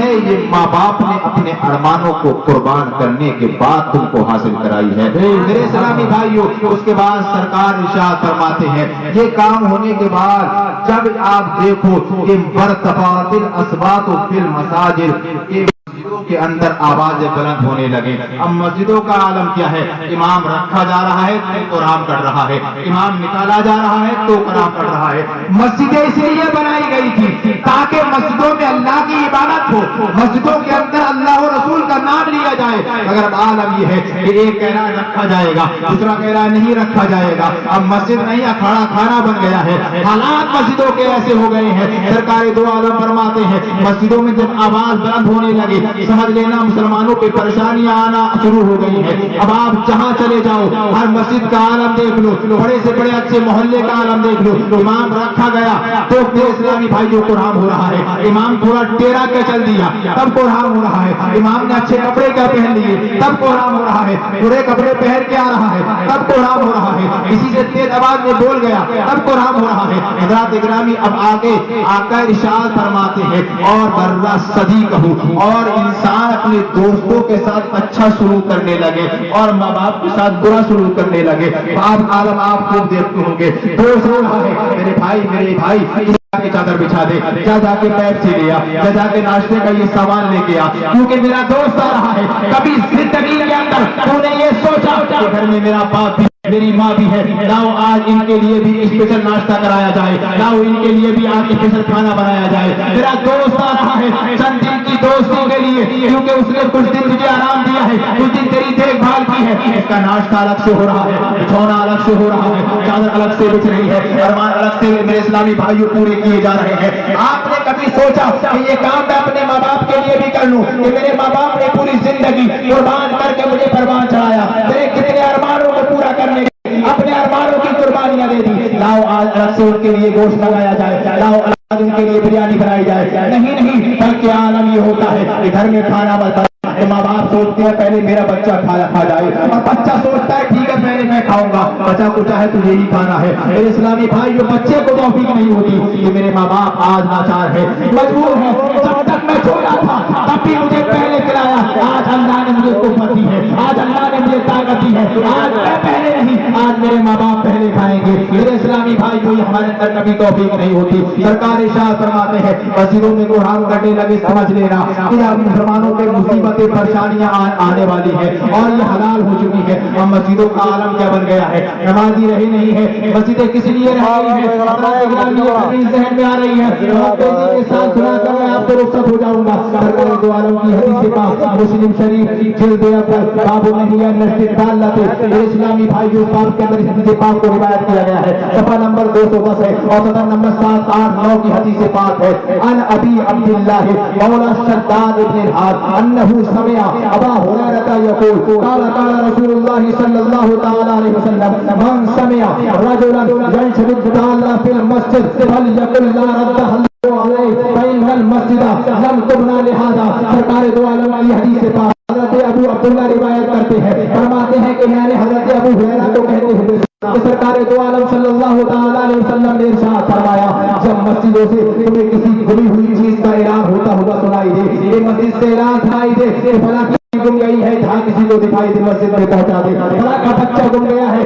ہے یہ ماں باپ نے اپنے ارمانوں کو قربان کرنے کے بعد تم کو حاصل کرائی ہے۔ میرے اسلامی بھائیوں، اس کے بعد سرکار ارشاد فرماتے ہیں یہ کام ہونے کے بعد جب آپ دیکھو کہ برتفاۃ الاصوات فی المساجد کے اندر آوازیں بلند ہونے لگے۔ اب مسجدوں کا عالم کیا ہے؟ امام رکھا جا رہا ہے تو قرآن پڑھ رہا ہے، امام نکالا جا رہا ہے تو قرآن پڑھ رہا ہے۔ مسجدیں اس لیے بنائی گئی تھی تاکہ مسجدوں میں اللہ کی عبادت ہو، مسجدوں کے اندر اللہ و رسول کا نام لیا جائے۔ مگر اب عالم یہ ہے کہ ایک کہہ رہا رکھا جائے گا، دوسرا کہہ رہا نہیں رکھا جائے گا۔ اب مسجد نہیں اکھاڑا کھانا بن گیا ہے، حالات مسجدوں کے ایسے ہو گئے ہیں۔ سرکار دو عالم فرماتے ہیں مسجدوں میں جب آواز بلند ہونے لگے سمجھ لینا مسلمانوں پہ پریشانیاں آنا شروع ہو گئی ہیں۔ اب آپ جہاں چلے جاؤ ہر مسجد کا عالم دیکھ لو، بڑے سے بڑے اچھے محلے کا عالم دیکھ لو، امام رکھا گیا تو اسلامی بھائیوں قرآن ہو رہا ہے، امام تھوڑا ٹیڑھا کے چل دیا تب قرآن ہو رہا ہے، امام نے اچھے کپڑے کیا پہن لیے تب قرآن ہو رہا ہے، برے کپڑے پہن کے آ رہا ہے تب قرآن ہو رہا ہے، کسی سے تیز آواز میں بول گیا تب قرآن ہو رہا ہے۔ حضرات گرامی اب آگے آقا ارشاد فرماتے ہیں اور برا صدی کہوں، اور انسان اپنے دوستوں کے ساتھ اچھا سلوک کرنے لگے اور ماں باپ کے ساتھ برا سلوک کرنے لگے۔ آپ عالم آپ خود دیکھتے ہوں گے، دوست رہا ہے میرے بھائی کی چادر بچھا دے، جا کے پیپسی لے آ، جا کے ناشتے کا یہ سامان لے کے آ، کیونکہ میرا دوست آ رہا ہے۔ کبھی زندگی کے اندر تو نے یہ سوچا کہ گھر میں میرا باپ بھی میری ماں بھی ہے، لاؤ آج ان کے لیے بھی اسپیشل ناشتہ کرایا جائے، لاؤ ان کے لیے بھی آج اسپیشل کھانا بنایا جائے۔ میرا دوست آ رہا ہے چند دن کی دوستی کے لیے، کیونکہ اس نے کچھ دن تجھے آرام دیا ہے، کچھ دن تیری دیکھ بھال کی ہے، اس کا ناشتہ الگ سے ہو رہا ہے، بچھونا الگ سے ہو رہا ہے، چادر الگ سے بچھ رہی ہے، ارمان الگ سے میرے اسلامی بھائیوں پورے کیے جا رہے ہیں۔ آپ نے کبھی سوچا کہ یہ کام میں اپنے ماں باپ کے لیے بھی کر لوں کہ میرے ماں باپ نے پوری زندگی قربان کر کے مجھے پروان چڑھایا، میرے کتنے ارمانوں کو پورا کرنے اپنے ارمانوں کی قربانیاں دے دی، لاؤ آج الگ سے ان کے لیے گوشت لگایا جائے، لاؤ آج ان کے لیے بریانی بنائی جائے۔ نہیں بلکہ عالم یہ ہوتا ہے کہ گھر میں کھانا بنتا ہے، ماں باپ سوچتے ہیں پہلے میرا بچہ کھا جائے، اور بچہ سوچتا ہے ٹھیک ہے پہلے میں کھاؤں گا، بچہ کو چاہے تجھے ہی کھانا ہے۔ میرے اسلامی بھائی جو بچے کو توفیق نہیں ہوتی کہ میرے ماں باپ آج لاچار ہے، مجبور ہے، جب تک میں چھوٹا تھا تب بھی مجھے پہلے کھلایا، آج اللہ نے مجھے قوت دی ہے، آج اللہ نے مجھے طاقت دی ہے، آج میں پہلے نہیں، آج میرے ماں باپ پہلے کھائیں گے۔ میرے اسلامی بھائی کو ہمارے اندر کبھی توفیق نہیں ہوتی۔ سرکار ارشاد فرماتے ہیں مسجدوں میں قرآن کرنے لگے سمجھ لینا کہ مسلمانوں کے مصیبتیں پریشانیاں آنے والی ہے اور یہ حلال ہو چکی ہے۔ اور مسجدوں کا عالم کیا بن گیا ہے؟ نمازی رہی نہیں ہے، مسجدیں کس لیے رہ گئی ہیں؟ ذہن میں آ رہی ہے، تیزی کے ساتھ سنا کر میں آپ کو رخصت ہو جاؤں گا۔ سرکار دو عالم کی حدیث پاک مسلم شریف جلد اول باب النہی عن الاستدلال، اسلامی بھائیوں باب کے اندر اس حدیث پاک کو روایت کیا گیا ہے، صفحہ نمبر 210 ہے اور صفحہ نمبر 7 8 9 کی حدیث پاک ہے۔ عن ابی عبداللہ مولا شداد بن الحارث انه سمع ابا هريرة يقول قال قال رسول الله صلى الله تعالى عليه وسلم من سمع رجلا ينشد الضالة في المسجد فليقل لا ردها الله عليه فإن المسجد لم تبنى لهذا۔ سرکار دو عالم کی حدیث پاک حضرت ابو عبداللہ روایت کرتے ہیں، فرماتے ہیں کہ میں نے حضرت ابو ہریرہ کو کہتے ہوئے کہ سرکار دو عالم صلی اللہ تعالی علیہ وسلم نے ارشاد فرمایا جب مسجدوں سے تمہیں کسی گمی ہوئی چیز کا اعلان ہوتا ہوا سنائی دے، یہ مسجد سے اعلان سنائی دے کہ فلاں گم گئی ہے، جہاں کسی کو دکھائی دے مسجد میں پہنچا دے، فلاں کا بچہ گم گیا ہے،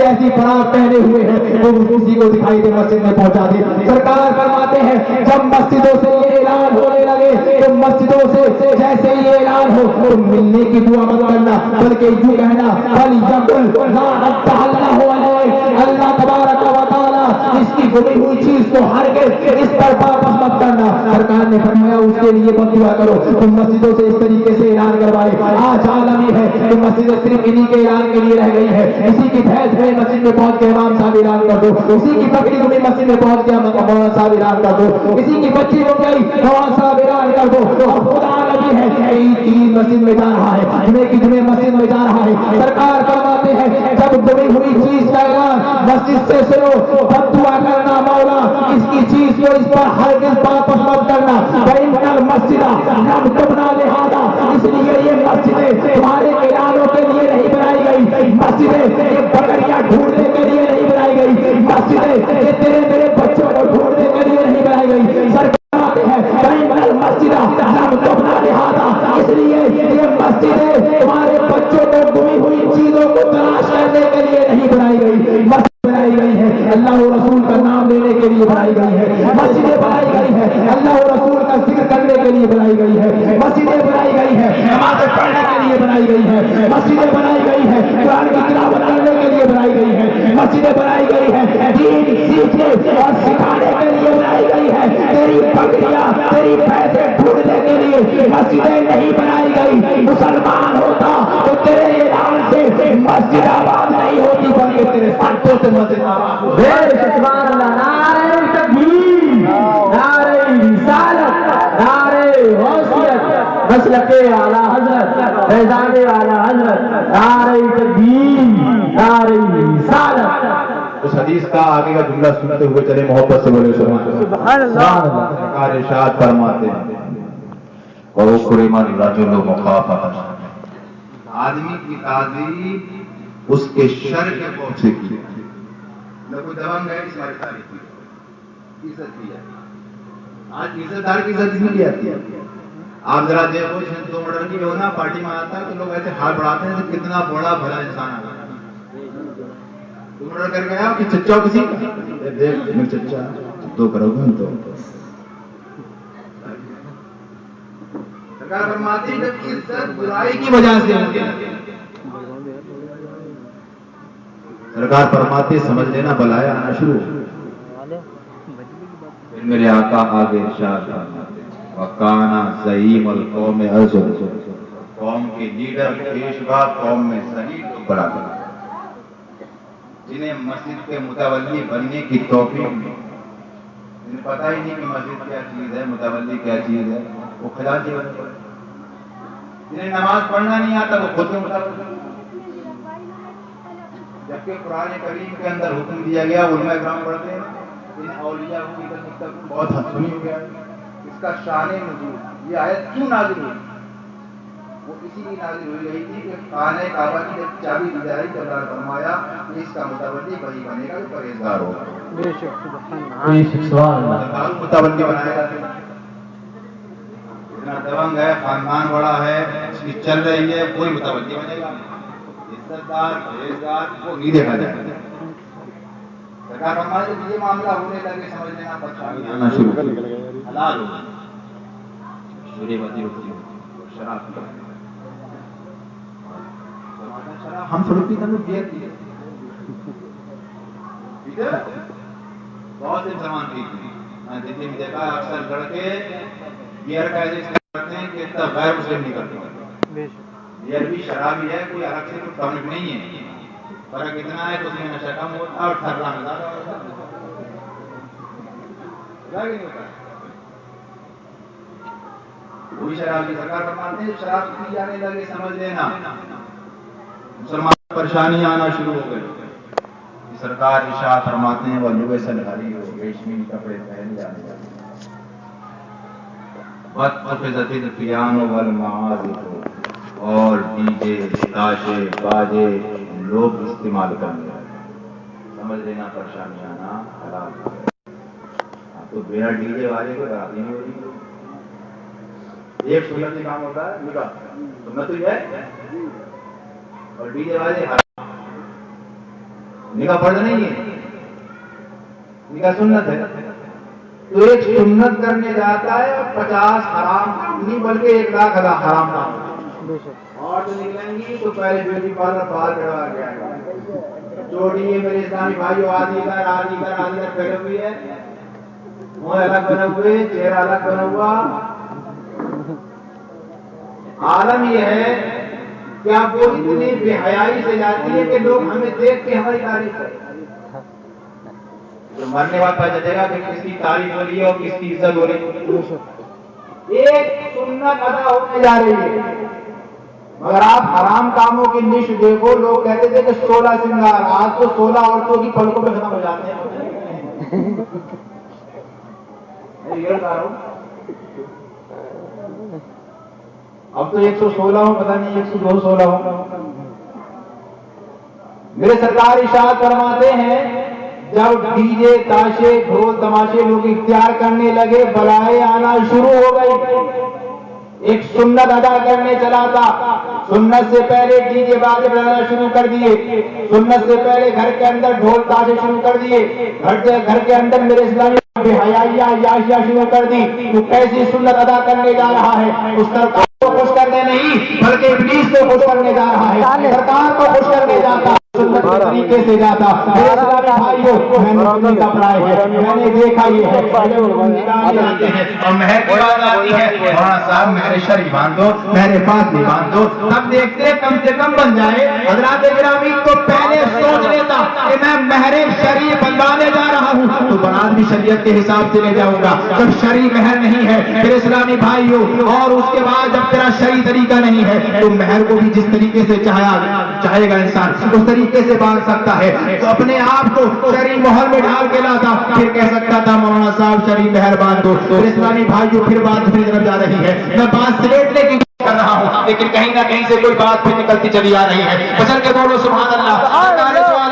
ایسی فراق پہنے ہوئے ہیں وہ کسی کو دکھائی دے مسجد میں پہنچا دے۔ سرکار فرماتے ہیں جب مسجدوں سے یہ اعلان ہونے لگے تو مسجدوں سے جیسے یہ اعلان ہو تو ملنے کی دعا مت کرنا بلکہ یوں کہنا فَلْيَقُلْ لَا رَدَّهَا اللَّهُ عَلَيْهِ، اللہ تبارک و تعالیٰ اس کی گمی ہوئی چیز کو ہرگز اس پر واپس مت کرنا۔ سرکار نے فرمایا اس کے لیے مت دعا کرو، تم مسجدوں سے اس طریقے سے اعلان کروائے۔ آج عالم یہ ہے کہ مسجد صرف انہی کے اعلان کے لیے رہ گئی ہے، اسی کی بھینس گئی مسجد میں پہنچ کے امام صاحب اعلان کر دو، اسی کی بکری گئی مسجد میں پہنچ کے مولانا صاحب اعلان کر دو، اسی کی بچی ہو گئی مولانا صاحب اعلان کر دو۔ خدا نبی ہے عید مسجد میں جا رہا ہے، جمعے کی جمعے مسجد میں جا رہا ہے۔ سرکار فرماتے ہیں جب گمی ہوئی چیز کا اعلان مسجد سے سنو بد دعا کرنا مولا اس کی چیز کو اس پر ہرگز واپس مت کرنا۔ فإن المسجد لم تبنى لهذا، اس لیے یہ مسجدیں تمہارے اعلانوں کے لیے نہیں بنائی گئی، مسجدیں یہ بکریاں ڈھونڈنے کے لیے نہیں بنائی گئی، مسجدیں یہ تیرے میرے بچوں کو ڈھونڈنے کے لیے نہیں بنائی گئی۔ سرکار ہے فإن المسجد لم تو اپنا لہٰذا اس لیے یہ مسجدیں تمہارے بچوں کو گمی ہوئی چیزوں کو تلاش کرنے کے لیے نہیں بنائی گئی، مسجد بنائی گئی ہے اللہ و رسول کا نام لینے کے لیے بنائی گئی ہے، مسجدیں بنائی گئی ہے اللہ و رسول کا ذکر کرنے کے لیے بنائی گئی ہے، مسجدیں بنائی گئی ہے نمازیں پڑھنے کے لیے بنائی گئی ہے، مسجدیں بنائی گئی ہے قرآن کی تلاوت کرنے کے لیے بنائی گئی ہے، مسجدیں بنائی گئی ہے دین سیکھنے اور سکھانے کے لیے بنائی گئی ہے، تیری پگڑیاں تیری پیسے ڈھونڈنے کے لیے مسجدیں نہیں بنائی گئی۔ مسلمان ہوتا تو تیرے اعلان سے مسجد آباد نہیں ہوتی بلکہ تیرے سانٹوں سے مسجد آباد ہوتی۔ سبحان اللہ، نعرہ تکبیر، نعرہ رسالت، نعرہ غوثیت، مسلک اعلیٰ حضرت فیضان اعلیٰ حضرت، نعرہ تکبیر، نعرہ رسالت۔ اس حدیث کا آگے کا جملہ سنتے ہوئے چلے، محبت سے بولے سبحان اللہ۔ سرکار ارشاد فرماتے ہیں وَأُكْرِمَ الرَّجُلُ مُخَافَةً، آدمی کی تعظیم اس کے شر کے خوف سے کی، نہ کوئی دوام ہے اس ہماری تاریخ کی عزت کی ہے۔ آج عزت دار کی عزت نہیں کی جاتی ہے۔ آپ ذرا دیکھو دو مرڈر کی ہونا پارٹی میں آتا ہے تو لوگ ایسے ہاتھ بڑھاتے ہیں کہ کتنا بڑا بھلا انسان آ تو مرڈر کر گیا کہ چچا کسی کا دیکھ میں چچا دو کرو گے تو سرکار فرماتی ہے جب عزت برائی کی وجہ سے ہوتی ہے، سرکار فرماتے سمجھ لینا بلائے آنا شروع۔ پھر میرے آقا آگے ارشاد فرماتے وَقَانَ زَعِيمُ الْقَوْمِ عَزْرُ، قوم کے لیڈر پیشوا قوم میں صحیح تو برابر، جنہیں مسجد کے متولی بننے کی توفیق نہیں، جنہیں پتہ ہی نہیں کہ مسجد کیا چیز ہے، متولی کیا چیز ہے، وہ خلاجی بنے پڑے، جنہیں نماز پڑھنا نہیں آتا وہ خود میں متولی، جبکہ قرآن کریم کے اندر حکم دیا گیا علماء کرام پڑھتے ہیں ان اولیاء کی تک بہت حد سنی ہو گیا، اس کا شان نزول، یہ آیت کیوں نازل ہوئی؟ وہ اسی لیے نازل ہوئی رہی تھی کہ خانہ کعبہ کی جب چابی دی جائے تو اللہ نے فرمایا کہ اس کا متولی وہی بنے گا جو پرہیزگار ہوگا، بے شک سبحان اللہ، متولی بنائے گا۔ اتنا دبنگ ہے، خاندان بڑا ہے، اس کی چل رہی ہے، کوئی متولی بنے گا، عزت دار پرہیزگار کو نہیں دیکھا جائے گا۔ سرکار فرماتے ہیں یہ معاملہ ہونے لگے سمجھ لینا پریشانی آنا شروع حلال ہو شورے بازی ہوتی ہے، شراب پیتے ہم تھوڑی پیتے ہم بیئر پیتے بہت سے مسلمان پیتے ہیں، میں دلی میں دیکھا اکثر لڑکے بیئر کا ایسے کرتے ہیں کہ اتنا غیر مسلم نہیں کرتے، بیئر بھی شراب ہی ہے، کوئی الگ سے کوئی ٹونک نہیں ہے، فرق اتنا ہے کہ اس میں نشہ کم ہوتا ہے اور ٹھرنا میں زیادہ ہوتا ہے، وہی شراب کی سرکار فرماتے ہیں شراب پی جانے لگے سمجھ لینا مسلمان پریشانی آنا شروع ہو گئی۔ سرکار ارشاد فرماتے ہیں وہ لباس الحریر ہو، ریشمی کپڑے پہن جانے لگے، واتخذت الپیانو والمعازف، اور ڈی جے تاشے باجے لوگ استعمال کرنے لگے، سمجھ لینا پریشانی آنا حلال ہے۔ اب تو بنا ڈی جے والے کو راضی نہیں ہو رہی، ایک سنتی کام ہوتا ہے نکاح سنت تو ہے اور ڈی جے والے نکاح فرض نہیں ہے، نکاح سنت ہے، تو ایک سنت کرنے جاتا ہے 50 حرام نہیں بلکہ 1,00,000 حرام کام، اور تو نکلیں گی تو پہلے بیوٹی پارلر باہر کھڑا گیا چوٹی ہے میرے اسلامی بھائیو، آدھی کر پھیلے ہوئی ہے، منہ الگ بنے ہوئے، چہرہ الگ بنا ہوا، عالم یہ ہے کہ آپ وہ اتنی بے حیائی سے جاتی ہے کہ لوگ ہمیں دیکھ کے ہماری تعریف کریں، تو مرنے بعد پتہ چلے گا کہ کس کی تعریف ہو رہی ہے اور کس کی عزت ہو رہی ہے۔ ایک سنت ادا ہونے جا رہی ہے، مگر آپ حرام کاموں کی لسٹ دیکھو، لوگ کہتے تھے کہ 16 سنگار، آج تو 16 عورتوں کی پلکوں پہ ختم ہو جاتے ہیں۔ یہ بتا رہا ہوں اب تو 116 ہوں، پتہ نہیں 116 ہوں۔ میرے سرکار ارشاد فرماتے ہیں جب ڈی جے تاشے ڈھول تماشے لوگ اختیار کرنے لگے بلائیں آنا شروع ہو گئی، ایک سنت ادا کرنے چلا تھا، سنت سے پہلے ڈیجے باجے بجانا شروع کر دیے، سنت سے پہلے گھر کے اندر ڈھول تاشے شروع کر دیے، گھر کے اندر میرے اسلامی بے حیائیاں عیاشیاں شروع کر دی. تو کیسی سنت ادا کرنے جا رہا ہے؟ اس سرکار کو خوش کرنے نہیں بلکہ ابلیس کو خوش کرنے جا رہا ہے. سرکار کو خوش کرنے جاتا، سنت کے طریقے سے جاتا. میرے اسلامی بھائیوں، میں نے سنی کا پڑھائی ہے، میں نے دیکھا یہ ہے، آتے ہیں اور مہر کی بات آتی ہے، مولانا صاحب مہر شرعی باندھ دو، مہر فاطمی باندھ دو، تب دیکھتے کم سے کم بن جائے. حضرات گرامی تو پہلے سوچ لیتا کہ میں مہر شرعی بنوانے جا رہا ہوں تو برات بھی شریعت کے حساب سے لے جاؤں گا. جب شرعی مہر نہیں ہے میرے اسلامی بھائیوں، اور اس کے بعد جب تیرا شرعی طریقہ نہیں ہے تو مہر کو بھی جس طریقے سے چاہے گا انسان اس طریقے سے باندھ سکتا ہے. تو اپنے آپ کو شرعی مہر میں ڈال کے لاتا، پھر کہہ سکتا تھا مولانا صاحب شرعی مہر باندھ دو. میرے اسلامی بھائیوں پھر بات دوسری طرف جا رہی ہے. میں بات سمیٹنے کی کر رہا ہوں لیکن کہیں نہ کہیں سے کوئی بات پھر نکلتی چلی آ رہی ہے. بچن کے بولو سبحان اللہ.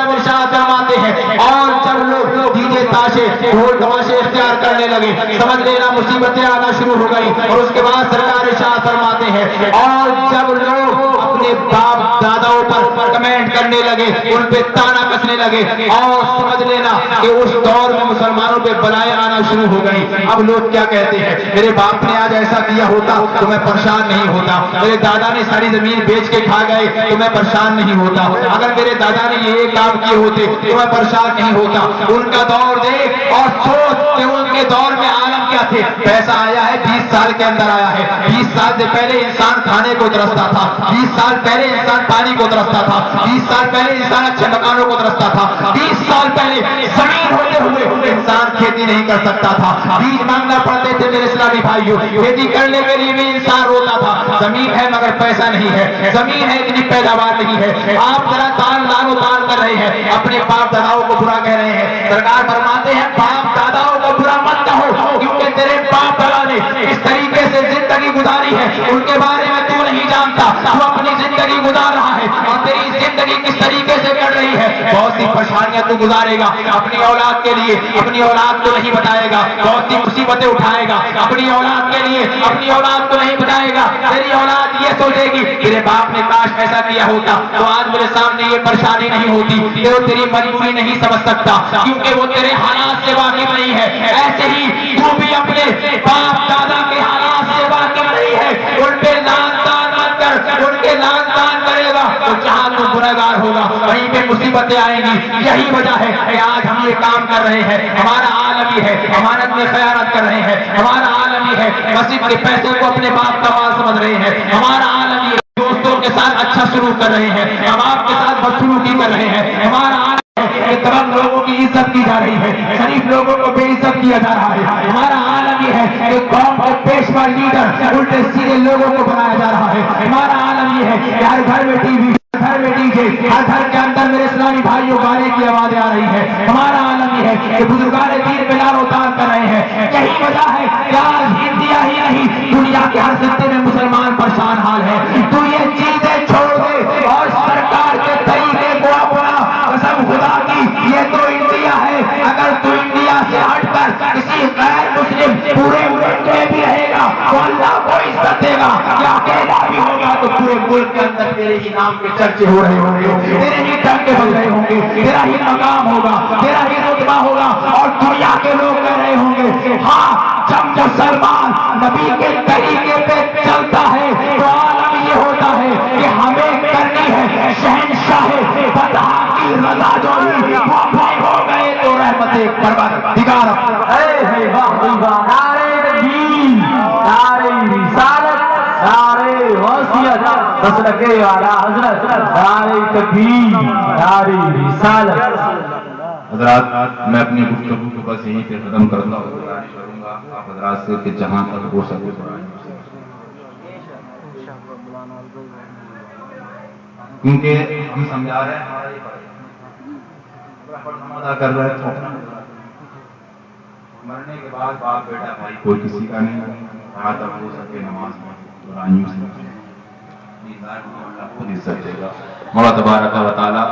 ارشاد فرماتے ہیں اور جب لوگ ڈیجے تاشے ڈھول تماشے اختیار کرنے لگے سمجھ لینا مصیبتیں آنا شروع ہو گئی. اور اس کے بعد سرکار ارشاد فرماتے ہیں اور جب لوگ اپنے باپ داداؤں پر کمنٹ کرنے لگے، ان پہ تانا کسنے لگے، اور سمجھ لینا کہ اس دور میں مسلمانوں پہ بلائیں آنا شروع ہو گئی. اب لوگ کیا کہتے ہیں؟ میرے باپ نے آج ایسا کیا ہوتا تو میں پریشان نہیں ہوتا، میرے دادا نے ساری زمین بیچ کے کھا گئے تو میں پریشان نہیں ہوتا، اگر میرے دادا نے یہ کام کیے ہوتے تو میں پریشان نہیں ہوتا. ان کا دور دیکھ اور سوچ کہ ان کے دور میں عالم کیا تھے. پیسہ آیا ہے 20 سال کے اندر آیا ہے. 20 سال سے پہلے انسان کھانے کو ترستا تھا، 20 سال پہلے انسان پانی کو ترستا تھا، 20 سال پہلے انسان اچھے مکانوں کو ترستا تھا، 20 سال پہلے زمین ہوتے ہوئے انسان کھیتی نہیں کر سکتا تھا، بیج مانگنا پڑتے تھے. میرے اسلامی بھائیوں کھیتی کرنے کے لیے بھی انسان روتا تھا. زمین ہے مگر پیسہ نہیں ہے، زمین ہے اتنی پیداوار نہیں ہے. آپ ذرا دان کر رہے ہیں، اپنے باپ داداؤں کو برا کہہ رہے ہیں. سرکار فرماتے ہیں باپ داداؤں کو برا مت کہو کیونکہ تیرے باپ دادا نے اس طریقے سے زندگی گزاری ہے، ان کے بارے میں تو نہیں جانتا. تو اپنی زندگی گزار رہا ہے اور تیری زندگی کس طریقے سے کر رہی ہے. بہت سی پریشانیاں تو گزارے گا اپنی اولاد کے لیے، اپنی اولاد کو نہیں بتائے گا. بہت سی مصیبتیں اٹھائے گا اپنی اولاد کے لیے، اپنی اولاد کو نہیں بتائے گا. تیری اولاد یہ سوچے گی تیرے باپ نے کاش ایسا کیا ہوتا تو آج میرے سامنے یہ پریشانی نہیں ہوتی. وہ تیری مجبوری نہیں سمجھ سکتا کیونکہ وہ تیرے حالات سے واقف نہیں ہے. ایسے ہی تو بھی اپنے باپ دادا کے حالات سے واقف نہیں ہے. ان پہ لان تان مت کر، ان کے لان تان کرے گا تو جہاں تو گنہگار ہوگا وہیں پہ مصیبتیں آئیں گی. یہی وجہ ہے کہ آج ہم یہ کام کر رہے ہیں. ہمارا عالم یہ ہے، امانت میں خیانت کر رہے ہیں. ہمارا عالم یہ ہے، مسجد کے پیسے کو اپنے باپ کا مال سمجھ رہے ہیں. ہمارا عالم یہ دوستوں کے ساتھ اچھا سلوک کر رہے ہیں، ماں باپ کے ساتھ بدسلوکی کر رہے ہیں. ہمارا عالم ہے کہ تمام لوگوں کی عزت کی جا رہی ہے، شریف لوگوں کو بے عزت کیا جا رہا ہے. ہمارا عالم یہ ہے کہ قوم کے پیشوا لیڈر الٹے سیدھے لوگوں کو بنایا جا رہا ہے. ہمارا عالم یہ ہے کہ ہر گھر میں ٹی وی، گھر میں ڈی جے، ہر گھر کے اندر میرے اسلامی بھائیوں گانے کی آوازیں آ رہی ہے. ہمارا عالم یہ ہے کہ بزرگان دین پہ لار و تان کر رہے ہیں. یہی وجہ ہے کہ آج انڈیا ہی نہیں دنیا کے ہر خطے میں مسلمان پریشان حال ہے. تو یہ چیزیں چھوڑ دے اور سرکار کے طریقے کو اپنا. قسم خدا کی یہ تو انڈیا ہے، اگر تو انڈیا سے ہٹ کر کسی غیر مسلم پورے ملک میں بھی رہے گا تو اللہ کو عزت دے گا. یا اکیلا بھی ہوگا تو پورے ملک کے اندر تیرے ہی نام کے چرچے ہو رہے ہوں گے، تیرے ہی ڈنکے بج رہے ہوں گے، تیرا ہی مقام ہوگا، تیرا ہی رتبہ ہوگا اور دنیا کے لوگ کہہ رہے ہوں گے ہاں جب مسلمان نبی کے طریقے پہ چلتا ہے تو عالم یہ ہوتا ہے کہ ہمیں کرنی ہے شہنشاہ فتح کی رضا جوئی. وہ اپنے ہو گئے تو رحمت پروردگار. نعرہ تکبیر، نعرہ رسالت، نعرہ غوثیت، مسلک اعلیٰ حضرت، نعرہ تکبیر، نعرہ رسالت. حضرات میں اپنی گفتگو کو بس یہیں پہ ختم کرتا ہوں. گزارش کروں گا آپ حضرات سے کہ جہاں تک ہو سکے کیونکہ ہم سمجھا رہے ہیں ہمارا یہ ادا کر رہے ہیں. مرنے کے بعد باپ بیٹا بھائی کوئی کسی کا نہیں. جہاں تک ہو سکے نماز برائیوں سے خود عزت دے گا. مولا تبارک و تعالی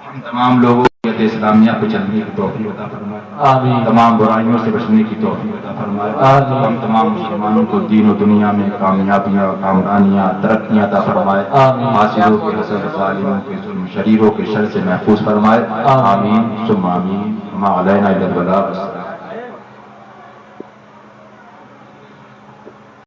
ہم تمام لوگوں اسلامیہ کو چلنے کی توفیق عطا فرمائے، آمین تمام برائیوں سے بچنے کی توفیق عطا فرمائے، آمین۔ ہم تمام مسلمانوں کو دین و دنیا میں کامیابیاں، کامرانیاں، ترقیاں عطا فرمائے، آمین۔ حاسدوں کے حسد، ظالموں کے ظلم، شریروں کے شر سے محفوظ فرمائے، آمین۔ آمین ثم آمین۔ ما علینا الا البلاغ۔